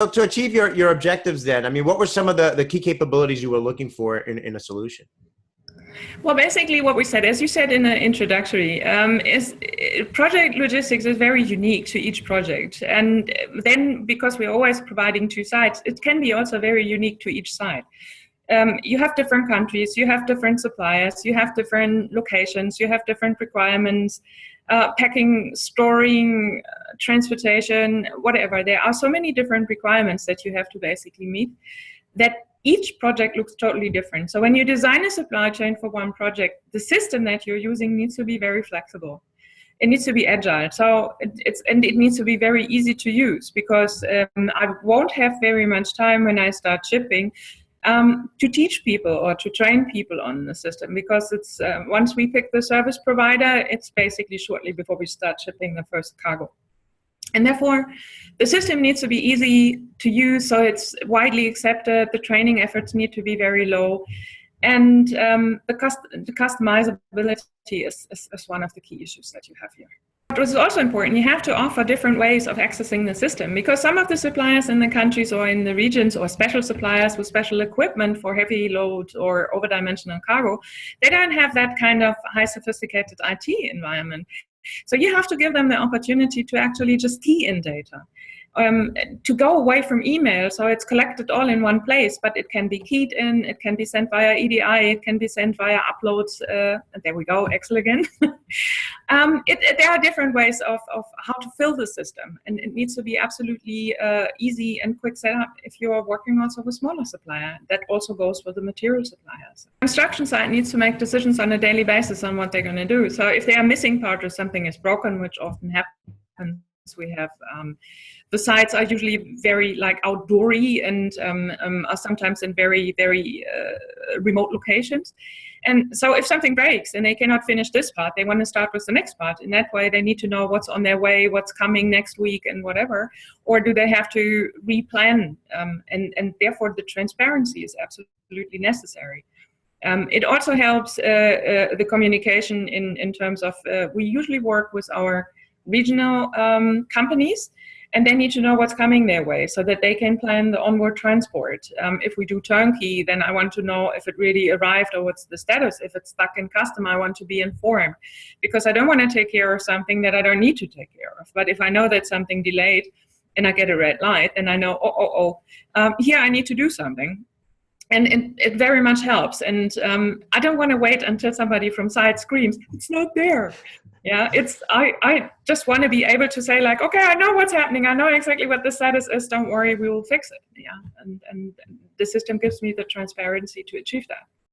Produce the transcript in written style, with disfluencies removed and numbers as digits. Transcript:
So to achieve your objectives then, I mean, what were some of the key capabilities you were looking for in a solution? Well, basically what we said, as you said in the introductory, is project logistics is very unique to each project. And then because we're always providing two sides, it can be also very unique to each side. You have different countries, you have different suppliers, you have different locations, you have different requirements, packing, storing, transportation, whatever. There are so many different requirements that you have to basically meet that each project looks totally different. So when you design a supply chain for one project, the system that you're using needs to be very flexible. It needs to be agile. So it needs to be very easy to use, because I won't have very much time when I start shipping to teach people or to train people on the system, because it's once we pick the service provider, it's basically shortly before we start shipping the first cargo. And therefore, the system needs to be easy to use, so it's widely accepted. The training efforts need to be very low. And the customizability is one of the key issues that you have here. What is also important, you have to offer different ways of accessing the system, because some of the suppliers in the countries or in the regions, or special suppliers with special equipment for heavy load or over-dimensional cargo, they don't have that kind of high sophisticated IT environment. So you have to give them the opportunity to actually just key in data, to go away from email. So it's collected all in one place, but it can be keyed in, it can be sent via EDI, it can be sent via uploads. And there we go, Excel again. There are different ways of how to fill the system, and it needs to be absolutely easy and quick setup if you are working also with smaller supplier. That also goes for the material suppliers. Construction site needs to make decisions on a daily basis on what they're going to do. So if they are missing part or something is broken, which often happens, we have the sites are usually very like outdoory and are sometimes in very, very remote locations. And so if something breaks and they cannot finish this part, they want to start with the next part. In that way, they need to know what's on their way, what's coming next week and whatever. Or do they have to replan? And therefore, the transparency is absolutely necessary. It also helps the communication in terms of, we usually work with our regional companies, and they need to know what's coming their way so that they can plan the onward transport. If we do turnkey, then I want to know if it really arrived or what's the status. If it's stuck in custom, I want to be informed, because I don't want to take care of something that I don't need to take care of. But if I know that something delayed and I get a red light, then I know, here I need to do something. And it very much helps. And I don't want to wait until somebody from site screams, it's not there. Yeah, I just want to be able to say like, okay, I know what's happening. I know exactly what the status is. Don't worry, we will fix it. Yeah, and the system gives me the transparency to achieve that.